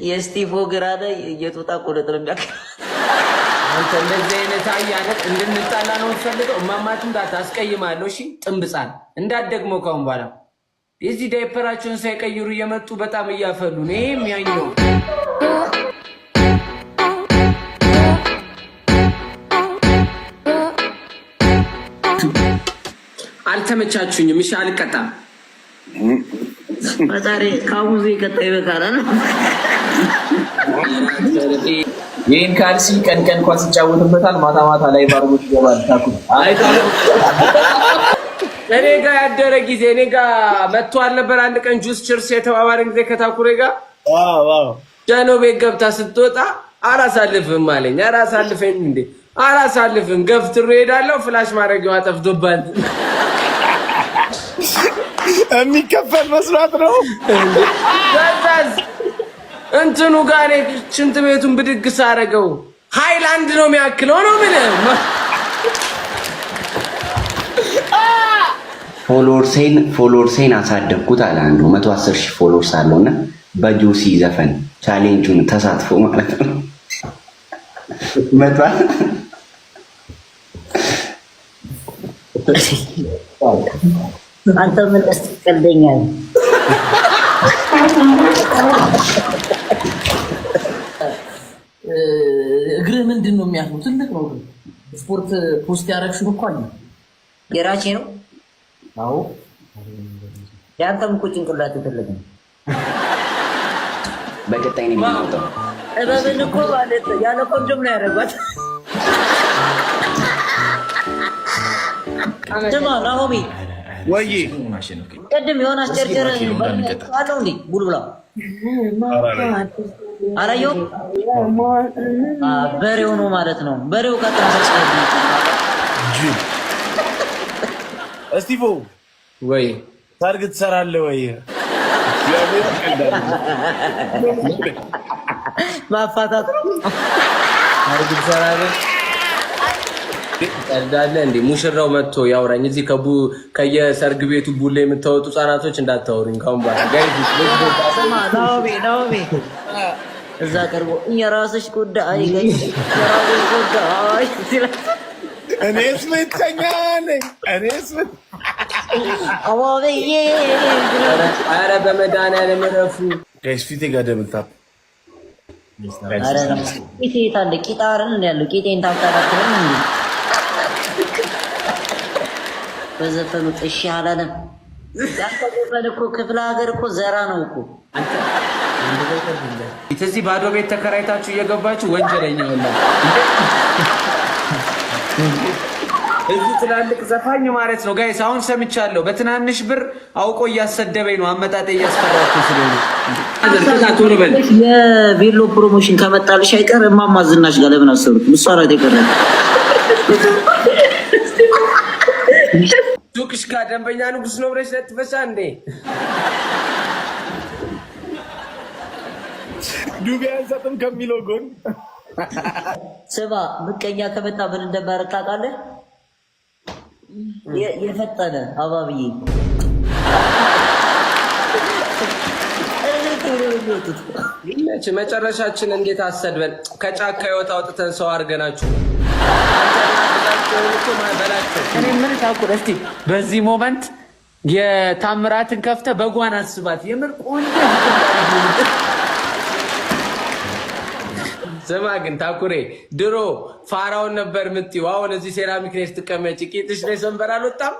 የስቲፎ ግራዳ የጦጣ ቆለጥ ነው የሚያክል አንተ እንደዚህ አይነት አያለት እንድንጣላ ነው ፈልገው እማማት እንዳታስቀይማለሁ። እሺ ጥምብጻን እንዳትደግሞ ካሁን በኋላ የዚህ ዳይፐራቸውን ሳይቀይሩ እየመጡ በጣም እያፈሉ ነው። ይሄም ያኛው አልተመቻችሁኝም። እሺ አልቀጣም። ፈጣሪ ካሙዚ ከታይ በቃላ ነው። ይሄን ካልሲ ቀን ቀን ኳስ ይጫወትበታል፣ ማታ ማታ ላይ ባርቦት ይገባል። ታኩ እኔ ጋር ያደረ ጊዜ እኔ ጋር መጥቶ አልነበር? አንድ ቀን ጁስ ችርስ የተባባልን ጊዜ ከታኩሬ ጋር ጃኖ ቤት ገብታ ስትወጣ አላሳልፍም አለኝ። አላሳልፈኝ እንዴ? አላሳልፍም፣ ገፍትሮ ሄዳለሁ። ፍላሽ ማድረጊያዋ ጠፍቶባት የሚከፈል መስራት ነው። እንትኑ ጋር ሽንት ቤቱን ብድግ ሳረገው ሃይላንድ ነው የሚያክለው ነው ምን ፎሎወርሴን አሳደግኩት አለ አንዱ 110,000 ፎሎወርስ አለውና በጆሲ ዘፈን ቻሌንጁን ተሳትፎ ማለት ነው። መጣ አንተ ምን አስቀልደኛል? እግርህ ምንድን ነው የሚያክለው? ትልቅ ነው። ስፖርት ፖስት ያደረግሽው እኮ አለ። የራቼ ነው። አዎ ያንተም እኮ ጭንቅላት ትልቅ ነው። በቀጣይ ነው የሚመጣው። እበብን እኮ ማለት ያለ ኮንዶም ነው ያደረጓት። ስማ ናሆሚ ወይ ቅድም የሆነ አስቸርቸር አለው እንዴ ቡልቡላ አላየው በሬው ነው ማለት ነው። በሬው ከተነሳ እስቲፎ ወይ ታርግ ትሰራለህ ወይ? ማፋታት ታርግ ትሰራለህ እንዳለ እንዴ? ሙሽራው መጥቶ ያውራኝ። እዚህ ከየሰርግ ቤቱ ቡሌ የምታወጡ ህጻናቶች እንዳታወሩኝ ካሁን በኋላ ጋይስ። ናኦሚ እዛ ቀርቦ የራስሽ ጉዳይ ጋይስ፣ የራስሽ ጉዳይ እኔስ ምተኛ ነኝ። አዋበዬ ኧረ በመድኃኒዓለም እረፉ ጋይስ። ፊቴ ጋር ደምልታ ቂጤ ታለ ቂጣርን ያለው ቂጤን ታውቃላችሁ እንዴ? በዘፈኑ ጥሽ አላለም። ያንተ እኮ ክፍለ ሀገር እኮ ዘራ ነው እኮ። እዚህ ባዶ ቤት ተከራይታችሁ እየገባችሁ ወንጀለኛ ሁላ እዚህ ትላልቅ ዘፋኝ ማለት ነው ጋይስ። አሁን ሰምቻለሁ በትናንሽ ብር አውቆ እያሰደበኝ ነው። አመጣጤ እያስፈራችሁ ስለሆነ የቬሎ ፕሮሞሽን ከመጣልሽ አይቀር እማማ ዝናሽ ጋር ለምን አሰሩት? እሷ ናት የቀረች። ሱቅሽ ጋር ደንበኛ ንጉስ ነው ብለሽ ለጥፈሻ እንዴ? ዱቤ አንሰጥም ከሚለው ጎን ስማ፣ ምቀኛ ከመጣ ምን እንደማደርግ ታውቃለህ? የፈጠነ አባብዬ መጨረሻችን እንዴት አሰድበን ከጫካ ህይወት አውጥተን ሰው አድርገናችሁ እኔ ምን ታውቁ እስቲ በዚህ ሞመንት የታምራትን ከፍተ በጓን አስባት። የምር ቆንጆ ስማ ግን ታኩሬ ድሮ ፋራውን ነበር የምትይው። አሁን እዚህ ሴራሚክ ላይ ስትቀመጪ ቂጥሽ ላይ ሰንበር አልወጣም?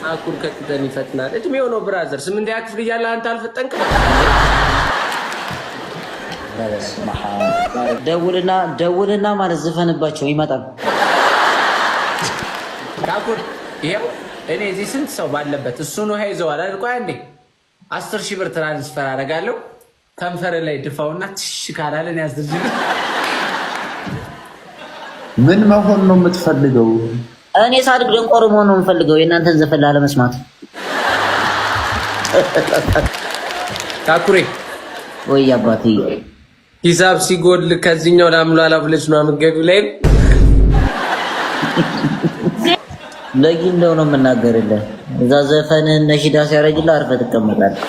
ታኩር ከቅጠን ይፈጥናል። እድሜው ነው ብራዘር። 8ኛ ክፍል እያለ አንተ አልፈጠንክም? ደውልና ማለት ዝፈንባቸው ይመጣል። ታኩር ይሄው እኔ እዚህ ስንት ሰው ባለበት እሱ ነው ሀይዘዋል አይደል? ቆይ አንዴ 10,000 ብር ትራንስፈር አደርጋለሁ። ከንፈር ላይ ድፋውና ትሽ ካላለን ያዝልኝ። ምን መሆን ነው የምትፈልገው? እኔ ሳድግ ደንቆሮ መሆን ነው የምፈልገው፣ የእናንተን ዘፈን ላለመስማት። ታኩሬ ወይ አባቴ ሂሳብ ሲጎል ከዚህኛው ላምላላ ብለሽ ነው አምገቢው ላይ ለጊ እንደው ነው የምናገርልህ። እዛ ዘፈን ነሽዳ ሲያረግልህ አርፈህ ትቀመጣለህ።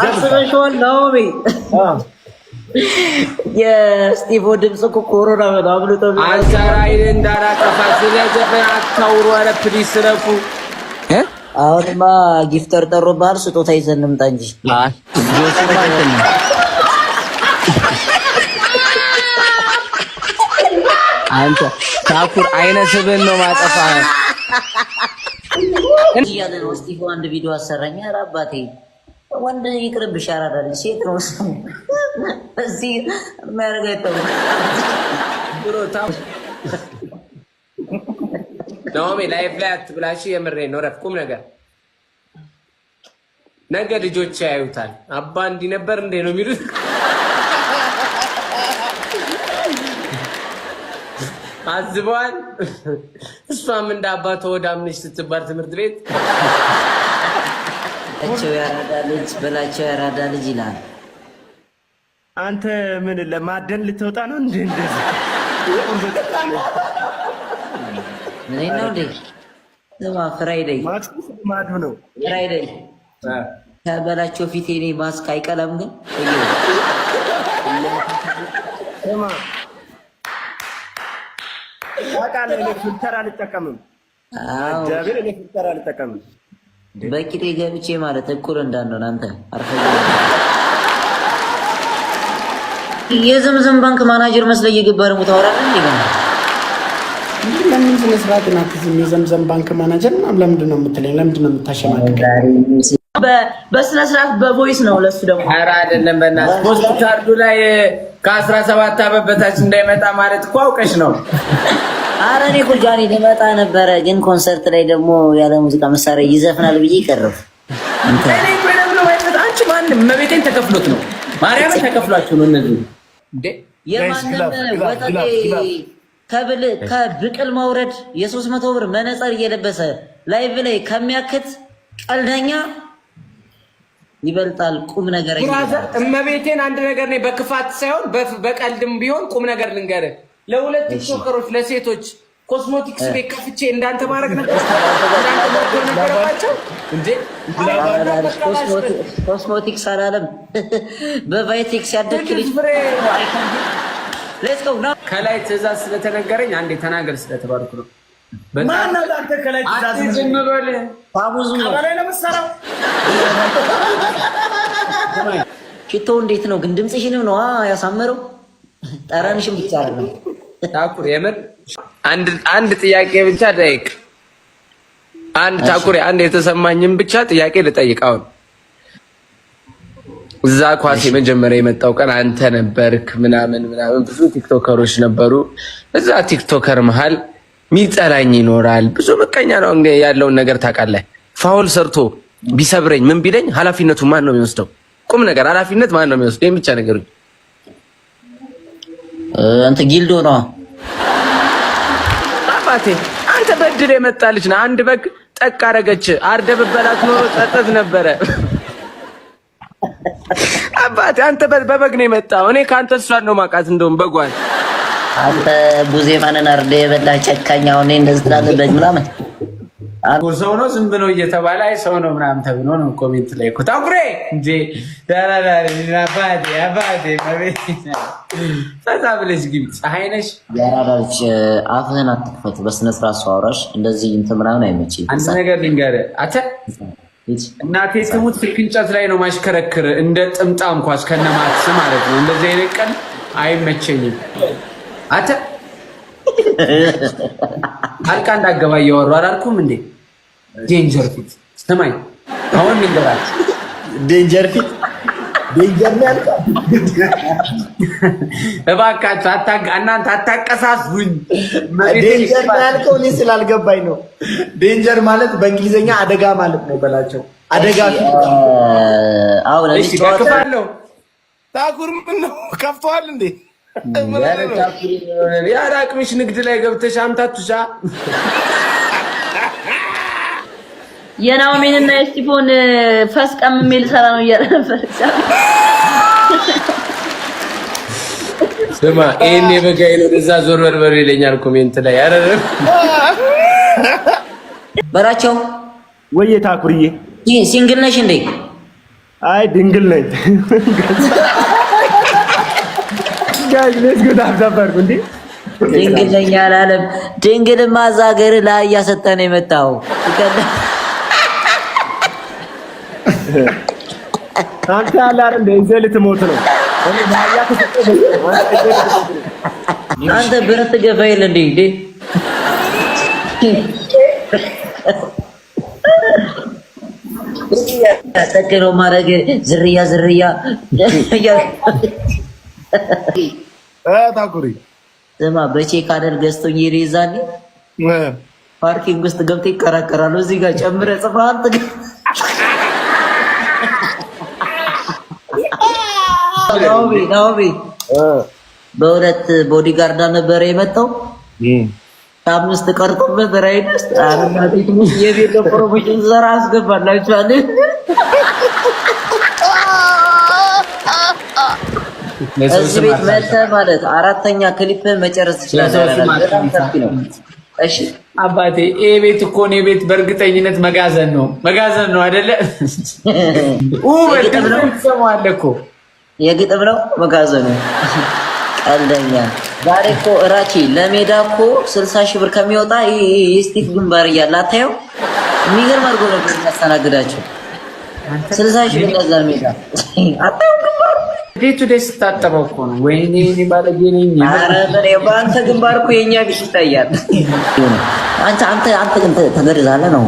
አስበሽዋል ናኦሚ? የስቲቮ ድምፅ እኮ ኮሮና አብልጦ አንሳራይን እንዳላጠፋ ስለዘፈን አታውሩ። ኧረ ፕሊስ ረፉ። አሁንማ ጊፍተር ጠሩብሃል። ስጦታ ይዘን እንምጣ እንጂ አንተ ታኩር አይነ ስብን ነው ማጠፋ እያለ ነው። ስቲቮ አንድ ቪዲዮ አሰራኝ። ኧረ አባቴ ወንድ ይቅርብሽ፣ ያራዳል። ሴት ነው እዚህ የሚያደርገው አይተውም። ናኦሚ ላይፍ ላይ አትብላሽ። የምሬን ነው። ረፍ ቁም ነገር ነገ ልጆች ያዩታል። አባ እንዲህ ነበር እንዴ ነው የሚሉት። አዝበዋል። እሷም እንደ አባቷ ወዳምነሽ ስትባል ትምህርት ቤት በላቸው ያራዳ ልጅ በላቸው ያራዳ ልጅ ይላል። አንተ ምን ለማደን ልትወጣ ነው እንዴ? እንደዚህ ምን ነው እንዴ? ስማ ፍራይዴይ ማዱ ነው ፍራይዴይ ከበላቸው ፊቴ እኔ ማስክ አይቀለም ግን ስማ ታውቃለህ፣ እኔ ፊልተር አልጠቀምም። ጃቢር እኔ ፊልተር አልጠቀምም። በቂጤ ገብቼ ማለት እኩል እንዳንሆን አንተ አርፈህ የዘምዘም ባንክ ማናጀር መስለህ እየገባ ደግሞ ታወራለህ እንዴ? ለምን ስነ ስርዓት ናትዝም የዘምዘም ባንክ ማናጀር ምናምን ለምንድን ነው የምትለኝ? ለምንድን ነው የምታሸማቅቀኝ? በስነ ስርዓት በቮይስ ነው። ለሱ ደግሞ ኧረ አይደለም በእናትህ ፖስት ካርዱ ላይ ከ17 ዓመት በታች እንዳይመጣ ማለት እኮ አውቀሽ ነው። ኧረ እኔ እኮ ጃኒ ልመጣ ነበረ፣ ግን ኮንሰርት ላይ ደግሞ ያለ ሙዚቃ መሳሪያ ይዘፍናል ብዬ ቀረሁ። አንቺ ማንም መቤቴን ተከፍሎት ነው ማርያምን ተከፍሏችሁ ነው እነዚህ እንዴ? የማንም ወጠጤ ከብቅል መውረድ የ300 ብር መነጽር እየለበሰ ላይቭ ላይ ከሚያክት ቀልደኛ ይበልጣል። ቁም ነገር ብራዘር እመቤቴን አንድ ነገር ነው፣ በክፋት ሳይሆን በቀልድም ቢሆን ቁም ነገር ልንገርህ። ለሁለት ቲክቶከሮች ለሴቶች ኮስሞቲክስ ቤት ከፍቼ እንዳንተ ማድረግ ነበረባቸው እንዴ? ኮስሞቲክስ አላለም በቫይቴክስ ያደግክ ልጅ ከላይ ትእዛዝ ስለተነገረኝ አንዴ ተናገር ስለተባልኩ ነው። ማነው አንተ ከላይ ትእዛዝ ዝም በል ታሙዙ ነው ሽቶ እንዴት ነው ግን? ድምፅሽንም ነው ያሳመረው፣ ጠረንሽም ብቻ አይደለም። ታኩር የምር አንድ ጥያቄ ብቻ ጠይቅ። ታኩር አንድ የተሰማኝም ብቻ ጥያቄ ልጠይቅ። አሁን እዛ ኳስ የመጀመሪያ የመጣው ቀን አንተ ነበርክ ምናምን ብዙ ቲክቶከሮች ነበሩ። እዛ ቲክቶከር መሃል ሚጠላኝ ይኖራል። ብዙ ምቀኛ ነው ያለውን ነገር ታውቃለህ። ፋውል ሰርቶ ቢሰብረኝ ምን ቢለኝ ኃላፊነቱ ማን ነው የሚወስደው? ቁም ነገር ኃላፊነት ማን ነው የሚወስደው? ይሄን ብቻ ነገሩኝ። አንተ ጊልዶ ነው አባቴ። አንተ በድር የመጣልች ነው። አንድ በግ ጠቅ አደረገች። አርደህ ብበላት ኖሮ ጸጸት ነበረ። አባቴ አንተ በበግ ነው የመጣው። እኔ ከአንተ እሷን ነው ማውቃት። እንደውም በጓን አንተ ቡዜ ማንን አርደህ የበላህ ጨካኝ። አሁን እንደዚህ ትላለህ ምናምን ሰው ነው ዝም ብሎ እየተባለ አይ ሰው ነው ምናምን ተብሎ ነው ኮሜንት ላይ እኮ ታኩሬ እንጂ ዳራዳሪ ናፋዲ አባዲ ማለት ፈታ ብለሽ ግቢ። ፀሐይ ነሽ ያራዳልች አፍህን አትክፈት። በስነ ስርዓት አውራሽ እንደዚህ እንትን ምናምን አይመችም። አንድ ነገር ልንገርህ አተ እናቴ ትሙት ስልክ እንጨት ላይ ነው ማሽከረክር እንደ ጥምጣም ኳስ ከነማክስ ማለት ነው። እንደዚህ አይነት ቀን አይመቸኝም። አተ አልቃ እንዳገባ እያወሩ አላልኩም እንዴ? ዴንጀር ፊት ስማኝ። አሁን ልንገራችሁ ዴንጀር ፊት ዴንጀር ነው ያልከው። እባካችሁ እናንተ አታቀሳሱኝ። ዴንጀር ነው ያልከው እኔ ስላልገባኝ ነው። ዴንጀር ማለት በእንግሊዝኛ አደጋ ማለት ነው በላቸው። አደጋ አሁን እሺ ከፍታለሁ። ታኩር ምን ነው ከፍቷል እንዴ? የአራቅምሽ ንግድ ላይ ገብተሽ አምታቱሻ የናኦሚንና የስቲፎን ፈስ ቀምሜ ልሰራ ነው እያለ ነበር። ስማ ይሄን የበጋይ ነው እዛ ዞር በርበር ይለኛል ኮሜንት ላይ። አረ በላቸው ወይ ታኩርዬ ሲንግል ነሽ እንዴ? አይ ድንግል ነኝ። ጋይስ ሌትስ ጎ ዳብዳባርኩ እንዴ ድንግል ነኝ አላለም። ድንግልማ እዛ ሀገር ላይ እያሰጠነ የመጣው አንተ ያለ አይደል እንደ ልትሞት ነው። አንተ ብረት ገፋ የለ እንዴ? ተከሮ ማረግ ዝርያ ታኩሪ ስማ በቼክ አደል ገዝቶኝ ይሪዛኒ ፓርኪንግ ውስጥ ገብቶ ይከራከራሉ። እዚህ ጋር ጨምረህ ጽፈህ አንተ ናውቢ በሁለት ቦዲጋርድ ነበር የመጣው። አምስት ቀርቶበት ራይድ ውስጥ አረናት የቤት ፕሮሞሽን ዘራ አስገባላችኋል። እዚህ ቤት መተህ ማለት አራተኛ ክሊፕን መጨረስ ትችላለህ። እሺ አባቴ ይሄ ቤት እኮ ነው ቤት በእርግጠኝነት መጋዘን ነው አይደለ? በደም ነው ሰማለ እኮ የግጥም ነው መጋዘኑ። ቀልደኛ ዛሬ እኮ እራቺ ለሜዳ እኮ 60 ሺህ ብር ከሚወጣ የስቲፍ ግንባር እያለ አታየው። የሚገርም አድርጎ ነበር የሚያስተናግዳቸው። 60 ሺህ ብር ለዛ ሜዳ አታየው ግንባሩ ቤቱ ደስ ታጠበው እኮ ነው። ወይኔ እኔ ባለጌ ነኝ። ኧረ በአንተ ግንባር እኮ የኛ ቢስ ይታያል። አንተ ግን ተገርዛለህ ነው?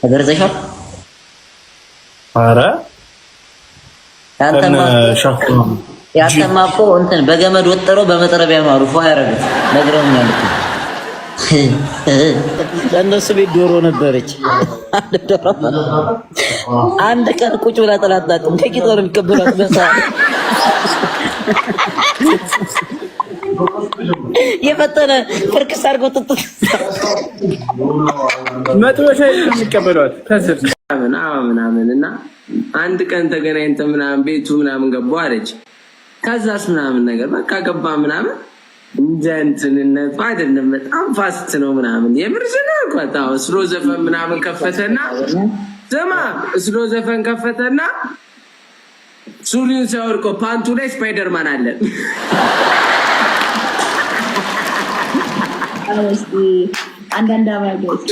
ተገርዘሻል? ኧረ ያንተማ እኮ እንትን በገመድ ወጥሮ በመጥረቢያ ማሩ ፏ ያደረጉት ነግረውኛል እኮ። ለእነሱ ቤት ዶሮ ነበረች። አንድ ቀን ቁጭ ብላ ጥላጣጥም ከቂጦ ነው የሚቀበሏት። የፈጠነ ፍርክስ አድርገው ጥጥት መጥበሻ የሚቀበሏት ከስር ምናምን እና አንድ ቀን ተገናኝተን ምናምን ቤቱ ምናምን ገባሁ አለች። ከዛስ ምናምን ነገር በቃ ገባ ምናምን እንጀንትንነት አይደለም በጣም ፋስት ነው ምናምን የምርዝና አቋታ ስሎ ዘፈን ምናምን ከፈተና ዘማ ስሎ ዘፈን ከፈተና ሱሪውን ሲያወርቆ ፓንቱ ላይ ስፓይደርማን አለ። አንዳንድ አባቶች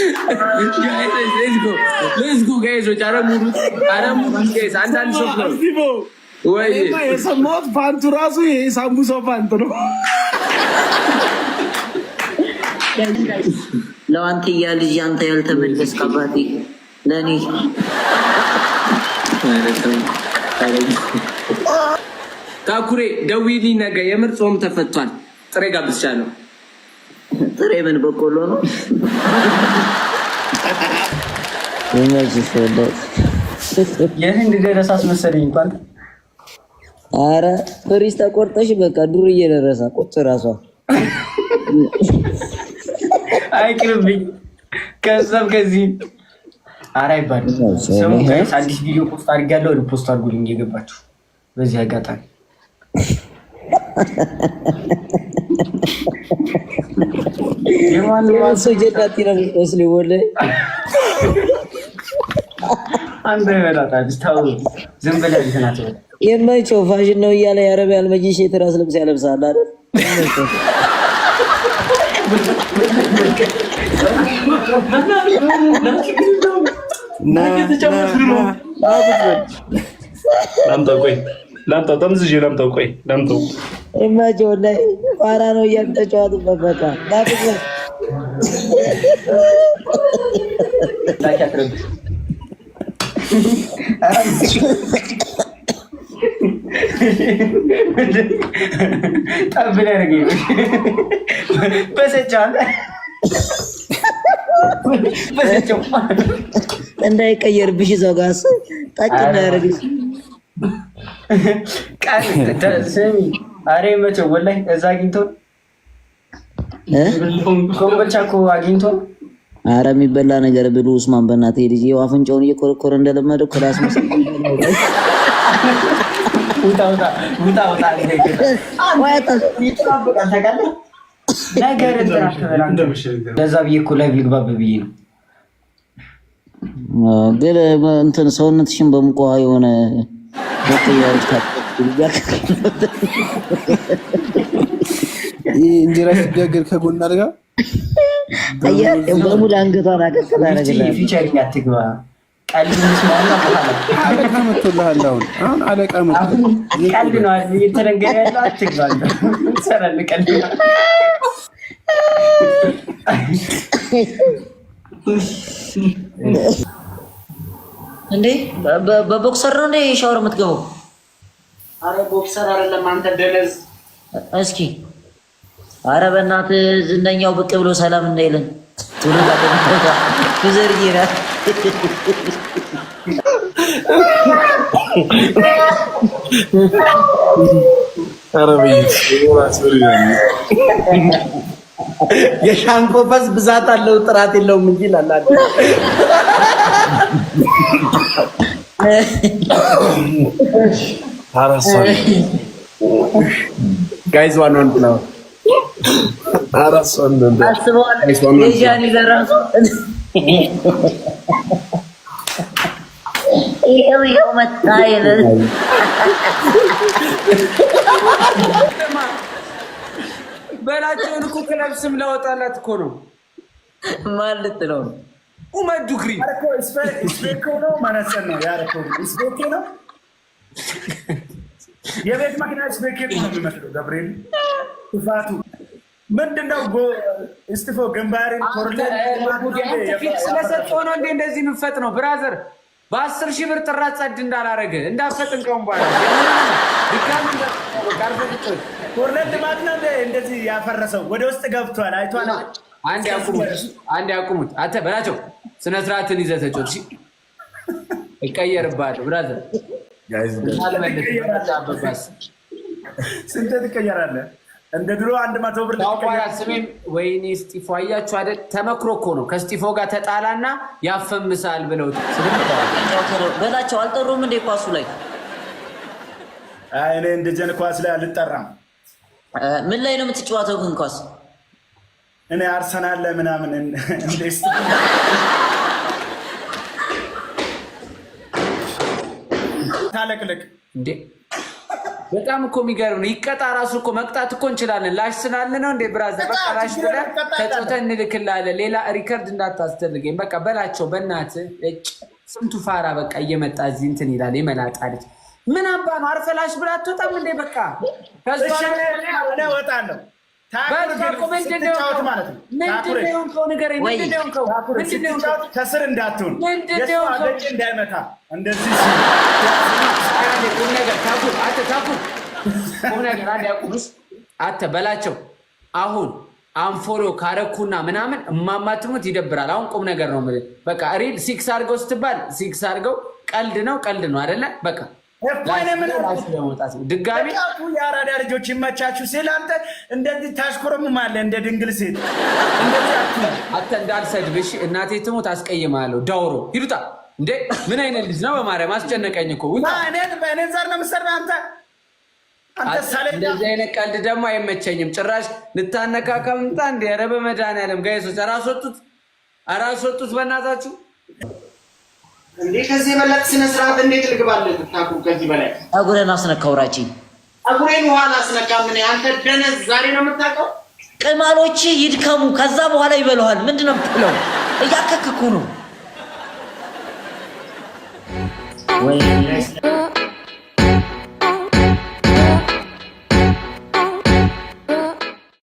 let's go guys አረሙ guys አንዳንድ ሰው ነው ወይ የሰማሁት ፓንቱ ራሱ የሳምቡሳው ፓንት ነው። ለዋንትያ ልጅ አንተ ያልተመለስክ አባቴ ለኔ ታኩሬ ደውዪልኝ ነገ የምር ጾም ተፈቷል። ጥሬ ጋብዝሻለሁ። ጥሬ ምን በቆሎ ነው? የህንድ ደረሳስ መሰለኝ እንኳን አረ ፍሪስ ተቆርጠሽ በቃ ዱር እየደረሳ ቁጭ ራሷ አይቅርብኝ ከዛም ከዚህ አረ ይባል ሰው ጋይስ አዲስ ቪዲዮ ፖስት አድርጋለሁ። ሪፖስት አድርጉልኝ እየገባችሁ በዚህ አጋጣሚ የማን ሰጀዳት ይላል ወስሊ ወለ አንተ በላታስ ታው ዝም ብለህ ልትናት የማይቸው ፋሽን ነው እያለ የአረቢያን መጂሽ የትራስ ልብስ ያለብሳል አይደል? ላምጣው ጠምዝዤ ላምጣው። ቆይ ላምጣው የማይቸው ላይ ፋራ ነው እያንተጫዋቱ በቃ ላጥፍ ላኪያትረብ ጠብ ያደረገኝ በሰጫለ በሰጫው እንዳይቀየርብሽ እዛው ጋር ጣጭ እንዳያደርግሽ ቃል ስሚ። አሬ መቼው ወላሂ እዛ አግኝቶ ኮምቦልቻ እኮ አግኝቶ አረ የሚበላ ነገር ብሉ ኡስማን በእናትህ ልጅ ይኸው አፍንጫውን እየኮረኮረ እንደለመደው ክላስ መስል ውጣ ነገር ለዛ ብዬ እኮ ላይ ልግባብ ብዬ ነው። ግን እንትን ሰውነትሽን በሙቅ ውሃ የሆነ እንጀራ ሲጋገር ከጎን አድርጋ በሙሉ አንገቷን አቀስላ ያደረግልሃል። ፊቸሪንግ አትግባ። ቀልድ መስማት አለቃ መጥቶልሃል። አሁን አለቃ መጥቶልሃል። ቀልድ ነው እየተነገረ ያለው። አትግባ ሰራል ቀልድ ነው። እንዴ በቦክሰር ነው እንዴ ሻወር የምትገባው? አረ ቦክሰር አይደለም አንተ ደነዝ። እስኪ አረ በእናትህ ዝነኛው ብቅ ብሎ ሰላም እንዳይለን ቶሎ ታጠምጣ ኩዘርዬና የሻንቆ ፈስ ብዛት አለው ጥራት የለውም እንጂ ላላደ ጋይስ ዋን ወንድ ነው አራሶን ነው አስበዋል። የጃኒ ለራሱ ይሄው መጣይለ በላቸውን እኮ ክለብ ስም ለወጣላት እኮ ነው ማለት ነው። ኡመዱ ግሪ አረኮ ስፔኮ ነው ማለት ነው። ያረኮ ስፔኮ ነው። የቤት መኪና ስፔኮ ነው የሚመስለው። ገብርኤል ጥፋቱ ምንድነው? እስቲፎ ግንባሬን ኮርሌት ፊት ስለሰጠው ነው እንዴ እንደዚህ የምፈጥ ነው ብራዘር። በ10 ሺህ ብር ጥራት ጸድ እንዳላረገ እንዳፈጥን ቀውን ባላ ድጋሚ ኮርሌት ማለት ነው እንደዚህ ያፈረሰው ወደ ውስጥ ገብቷል። አይቷል። አንድ ያቁሙት። አንተ በላቸው ስነ ስርዓትን ይዘህ ተጮት። እሺ ይቀየርባል ብራዘር። ጋይስ ስንት ትቀየራለህ? እንደ ድሮ 100 ብር ታውቃለህ። ስሜም ወይኔ እስጢፎ አያችሁ አይደል? ተመክሮ እኮ ነው። ከእስጢፎ ጋር ተጣላና ያፈምሳል ብለው በላቸው። አልጠሩም እንደ ኳሱ ላይ? አይ እኔ እንደጀን ኳስ ላይ አልጠራም። ምን ላይ ነው የምትጫወተው ግን ኳስ? እኔ አርሰናል ላይ ምናምን እንደስ ታለቅልቅ እንዴ በጣም እኮ የሚገርም ነው። ይቀጣ ራሱ እኮ መቅጣት እኮ እንችላለን። ላሽ ስላለ ነው እንዴ ብራዘር። በቃ ላሽ ብለህ ተጫውተህ እንልክልሃለን። ሌላ ሪከርድ እንዳታስደርገኝ በቃ በላቸው። በእናትህ እጭ ስንቱ ፋራ በቃ እየመጣ እዚህ እንትን ይላል። የመላጣ ልጅ ምን አባ ነው አርፈላሽ ብላ አትወጣም እንዴ? በቃ ከዛ እኔ እወጣለሁ። ከስር እንዳትሆን እንዳይመታ እንደዚህ አተ በላቸው። አሁን አንፎሎ ካረኩና ምናምን እማማትሙት ይደብራል። አሁን ቁም ነገር ነው የምልህ። በቃ ሪል ሲክስ አድርገው ስትባል ሲክስ አድርገው። ቀልድ ነው አይደለ? በቃ ድጋሚ የአራዳ ልጆች ይመቻችሁ ሲል አንተ እንደዚህ ታሽኮረምማለህ እንደ ድንግል ሴት። አንተ እንዳልሰድብ እሺ። እናቴ ትሞት አስቀይማለሁ። ዳውሮ ሂዱታ እንዴ! ምን አይነት ልጅ ነው? በማርያም አስጨነቀኝ እኮ። በእኔ ዘር ነው የምትሰራው አንተ። እንደዚህ አይነት ቀልድ ደግሞ አይመቸኝም ጭራሽ። ልታነካከምጣ እንደ ኧረ በመድኃኒዓለም ጋይሶች አራስወጡት በእናታችሁ። እንዴ ከዚህ የበለጠ ስነ ስርዓት እንዴት ልግባልህ? ታኩ ከዚህ በላይ አጉረን አስነካው ራቺ አጉሬን ውሃ ላስነካ። ምን አንተ ደነዝ ዛሬ ነው የምታውቀው? ቅማሎች ይድከሙ ከዛ በኋላ ይበለዋል። ምንድነው የምትለው? እያከከኩ ነው ወይ